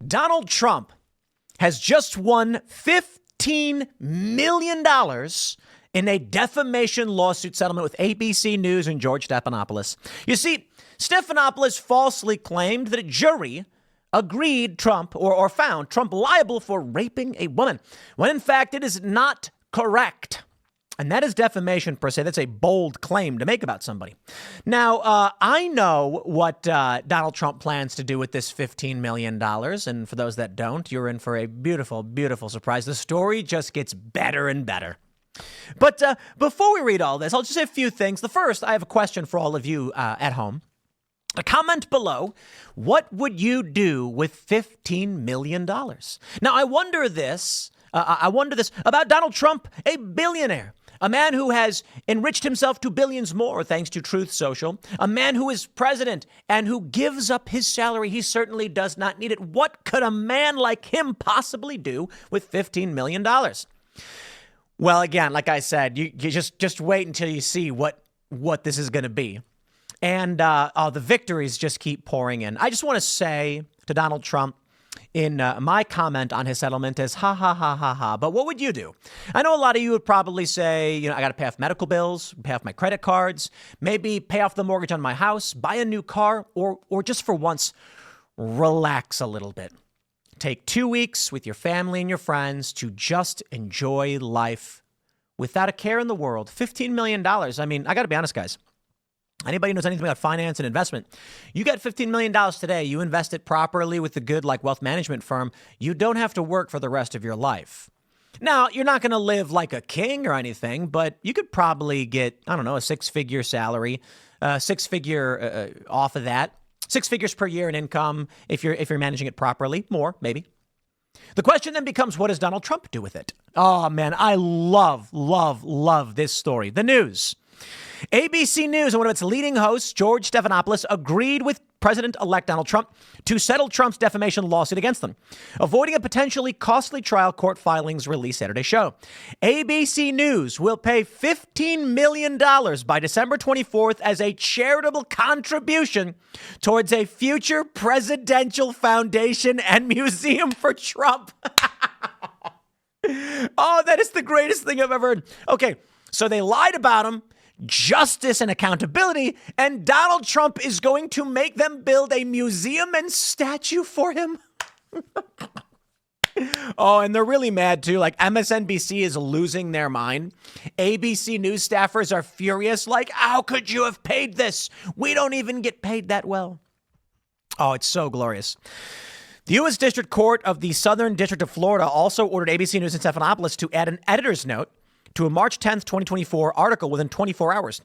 Donald Trump has just won $15 million in a defamation lawsuit settlement with ABC News and George Stephanopoulos. You see, Stephanopoulos falsely claimed that a jury agreed Trump or found Trump liable for raping a woman, when in fact it is not correct. And that is defamation per se. That's a bold claim to make about somebody. Now, I know what Donald Trump plans to do with this $15 million. And for those that don't, you're in for a beautiful, beautiful surprise. The story just gets better and better. But before we read all this, I'll just say a few things. The first, I have a question for all of you at home. A comment below, what would you do with $15 million? Now, I wonder this about Donald Trump, a billionaire. A man who has enriched himself to billions more thanks to Truth Social. A man who is president and who gives up his salary. He certainly does not need it. What could a man like him possibly do with $15 million? Well, again, like I said, you just wait until you see what this is going to be. And the victories just keep pouring in. I just want to say to Donald Trump, in my comment on his settlement is ha, ha, ha, ha, ha. But what would you do? I know a lot of you would probably say, I got to pay off medical bills, pay off my credit cards, maybe pay off the mortgage on my house, buy a new car, or just for once, relax a little bit. Take 2 weeks with your family and your friends to just enjoy life without a care in the world. $15 million. I mean, I got to be honest, guys. Anybody who knows anything about finance and investment, you get $15 million today. You invest it properly with a good wealth management firm. You don't have to work for the rest of your life. Now, you're not going to live like a king or anything, but you could probably get, a six-figure salary, six-figure off of that, 6 figures per year in income if you're managing it properly. More, maybe. The question then becomes, what does Donald Trump do with it? Oh, man, I love, love, love this story. The news. ABC News and one of its leading hosts, George Stephanopoulos, agreed with President-elect Donald Trump to settle Trump's defamation lawsuit against them, avoiding a potentially costly trial, court filings released Saturday's show. ABC News will pay $15 million by December 24th as a charitable contribution towards a future presidential foundation and museum for Trump. Oh, that is the greatest thing I've ever heard. Okay, so they lied about him. Justice and accountability, and Donald Trump is going to make them build a museum and statue for him. Oh, and they're really mad too. MSNBC is losing their mind. ABC News staffers are furious. How could you have paid this? We don't even get paid that well. Oh, it's so glorious. The U.S. District Court of the Southern District of Florida also ordered ABC News and Stephanopoulos to add an editor's note to a March 10th, 2024 article within 24 hours.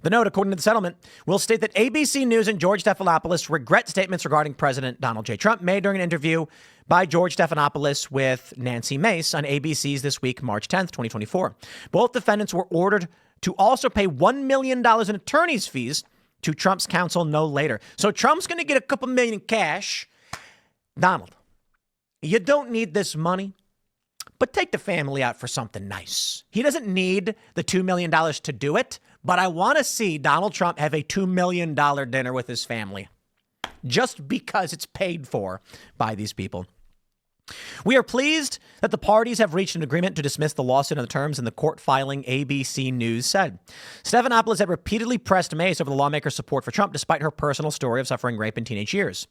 The note, according to the settlement, will state that ABC News and George Stephanopoulos regret statements regarding President Donald J. Trump made during an interview by George Stephanopoulos with Nancy Mace on ABC's This Week, March 10th, 2024. Both defendants were ordered to also pay $1 million in attorney's fees to Trump's counsel no later. So Trump's going to get a couple million in cash. Donald, you don't need this money. But take the family out for something nice. He doesn't need the $2 million to do it, but I want to see Donald Trump have a $2 million dinner with his family just because it's paid for by these people. We are pleased that the parties have reached an agreement to dismiss the lawsuit on the terms in the court filing, ABC News said. Stephanopoulos had repeatedly pressed Mace over the lawmaker's support for Trump, despite her personal story of suffering rape in teenage years.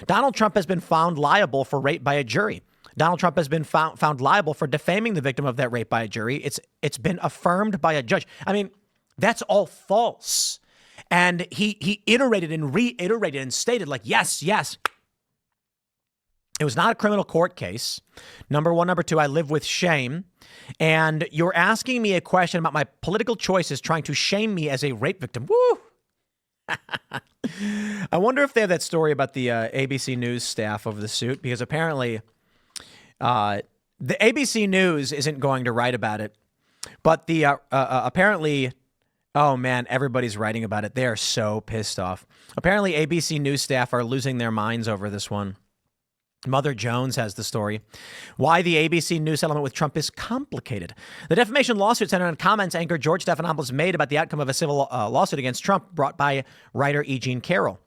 Donald Trump has been found liable for rape by a jury. Donald Trump has been found liable for defaming the victim of that rape by a jury. It's been affirmed by a judge. I mean, that's all false. And he iterated and reiterated and stated yes. It was not a criminal court case. Number one. Number two, I live with shame. And you're asking me a question about my political choices, trying to shame me as a rape victim. Woo! I wonder if they have that story about the ABC News staff of the suit, because apparently the ABC News isn't going to write about it, but the apparently, oh man, everybody's writing about it. They are so pissed off. Apparently, ABC News staff are losing their minds over this one. Mother Jones has the story. Why the ABC News settlement with Trump is complicated. The defamation lawsuit centered on comments anchor George Stephanopoulos made about the outcome of a civil lawsuit against Trump brought by writer E. Jean Carroll.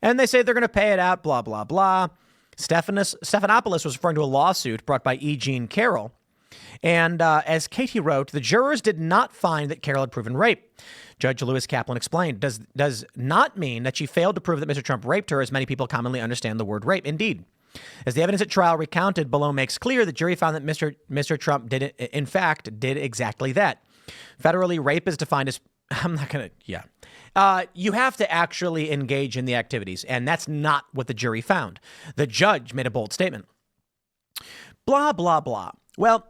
And they say they're going to pay it out, blah, blah, blah. Stephanopoulos was referring to a lawsuit brought by E. Jean Carroll. And as Katie wrote, the jurors did not find that Carroll had proven rape. Judge Lewis Kaplan explained, does not mean that she failed to prove that Mr. Trump raped her, as many people commonly understand the word rape. Indeed, as the evidence at trial recounted below makes clear, the jury found that Mr. Trump did exactly that. Federally, rape is defined as, you have to actually engage in the activities, and that's not what the jury found. The judge made a bold statement. Blah, blah, blah. Well,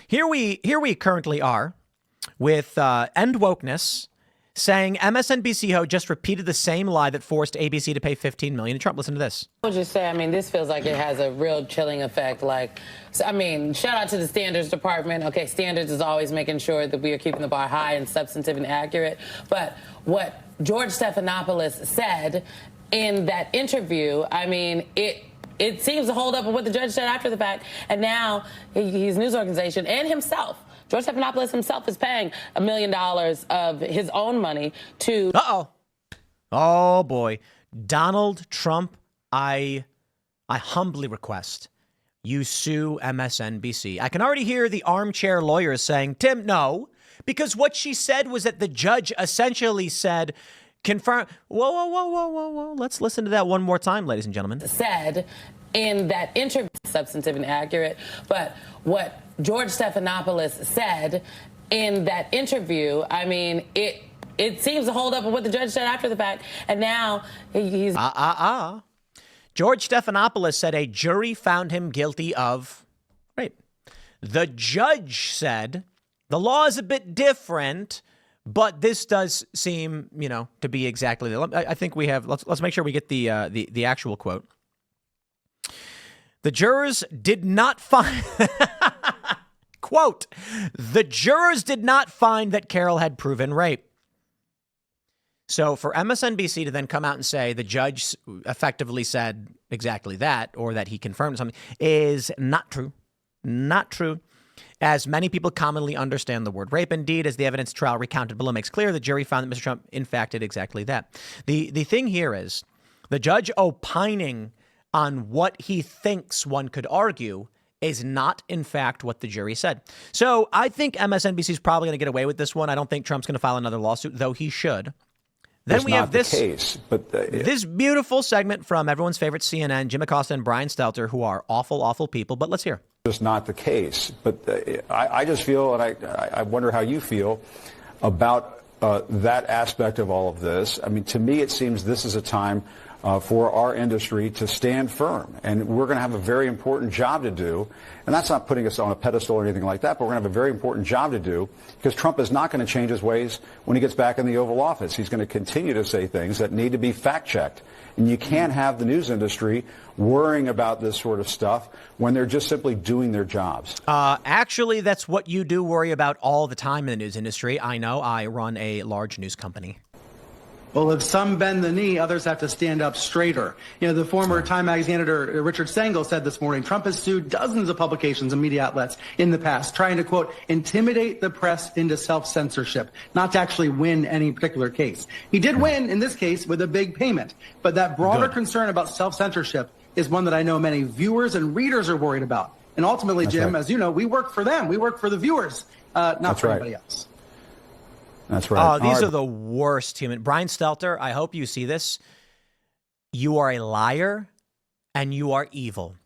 here we currently are with End Wokeness saying MSNBC ho just repeated the same lie that forced ABC to pay $15 million to Trump. Listen to this. I would just say, I mean, this feels like it has a real chilling effect. Shout out to the standards department. Okay, standards is always making sure that we are keeping the bar high and substantive and accurate. But what George Stephanopoulos said in that interview, I mean, it seems to hold up with what the judge said after the fact. And now his news organization and himself, George Stephanopoulos himself, is paying $1 million of his own money to. Oh, boy. Donald Trump, I humbly request you sue MSNBC. I can already hear the armchair lawyers saying, Tim, no, because what she said was that the judge essentially said, confirm. Whoa. Let's listen to that one more time, ladies and gentlemen. Said in that interview, substantive and accurate, but what George Stephanopoulos said in that interview, I mean, it seems to hold up with what the judge said after the fact. And now he's. George Stephanopoulos said a jury found him guilty of rape. The judge said the law is a bit different, but this does seem, to be exactly. I think we have. Let's make sure we get the actual quote. The jurors did not find. Quote, the jurors did not find that Carroll had proven rape. So for MSNBC to then come out and say the judge effectively said exactly that, or that he confirmed something, is not true. Not true. As many people commonly understand the word rape. Indeed, as the evidence trial recounted below makes clear, the jury found that Mr. Trump, in fact, did exactly that. The thing here is the judge opining on what he thinks one could argue is not, in fact, what the jury said. So I think MSNBC is probably going to get away with this one. I don't think Trump's going to file another lawsuit, though he should. Then we have this case, this beautiful segment from everyone's favorite CNN, Jim Acosta and Brian Stelter, who are awful, awful people. But let's hear. Just not the case. But I just feel, and I wonder how you feel about that aspect of all of this. I mean, to me, it seems this is a time for our industry to stand firm. And we're going to have a very important job to do. And that's not putting us on a pedestal or anything like that, but we're going to have a very important job to do because Trump is not going to change his ways when he gets back in the Oval Office. He's going to continue to say things that need to be fact-checked. And you can't have the news industry worrying about this sort of stuff when they're just simply doing their jobs. Actually, that's what you do worry about all the time in the news industry. I know. I run a large news company. Well, if some bend the knee, others have to stand up straighter. The former Time magazine editor Richard Stengel said this morning, Trump has sued dozens of publications and media outlets in the past, trying to, quote, intimidate the press into self-censorship, not to actually win any particular case. He did win in this case with a big payment, but that broader concern about self-censorship is one that I know many viewers and readers are worried about. And ultimately, Jim, as you know, we work for them. We work for the viewers, not for anybody else. That's right. Oh, these are the worst human. Brian Stelter, I hope you see this. You are a liar and you are evil.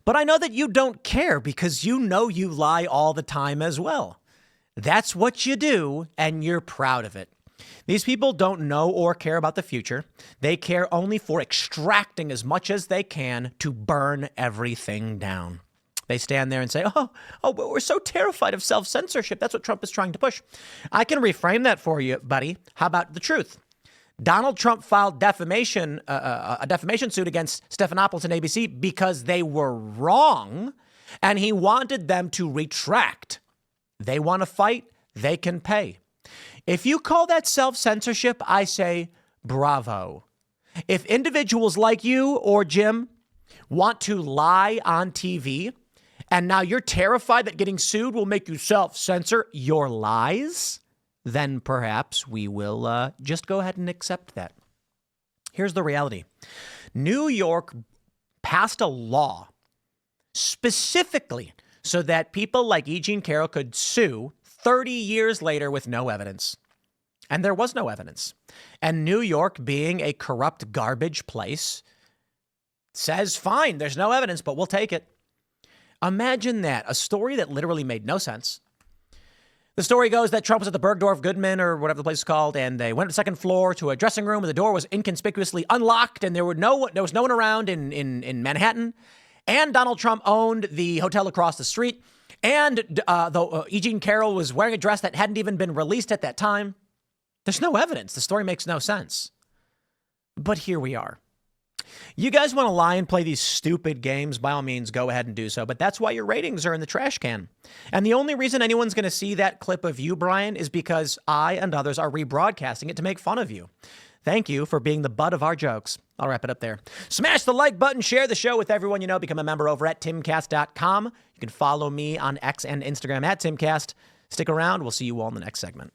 But I know that you don't care because you know you lie all the time as well. That's what you do, and you're proud of it. These people don't know or care about the future. They care only for extracting as much as they can to burn everything down. They stand there and say, oh, but we're so terrified of self-censorship. That's what Trump is trying to push. I can reframe that for you, buddy. How about the truth? Donald Trump filed a defamation suit against Stephanopoulos and ABC because they were wrong, and he wanted them to retract. They want to fight, they can pay. If you call that self-censorship, I say bravo. If individuals like you or Jim want to lie on TV, and now you're terrified that getting sued will make you self-censor your lies, then perhaps we will just go ahead and accept that. Here's the reality. New York passed a law specifically so that people like E. Jean Carroll could sue 30 years later with no evidence. And there was no evidence. And New York, being a corrupt garbage place, says, fine, there's no evidence, but we'll take it. Imagine that, a story that literally made no sense. The story goes that Trump was at the Bergdorf Goodman or whatever the place is called, and they went to the second floor to a dressing room, and the door was inconspicuously unlocked, and there was no one around in Manhattan. And Donald Trump owned the hotel across the street, and E. Jean Carroll was wearing a dress that hadn't even been released at that time. There's no evidence. The story makes no sense. But here we are. You guys want to lie and play these stupid games? By all means, go ahead and do so. But that's why your ratings are in the trash can. And the only reason anyone's going to see that clip of you, Brian, is because I and others are rebroadcasting it to make fun of you. Thank you for being the butt of our jokes. I'll wrap it up there. Smash the like button, share the show with everyone you know, become a member over at timcast.com. You can follow me on X and Instagram at Timcast. Stick around. We'll see you all in the next segment.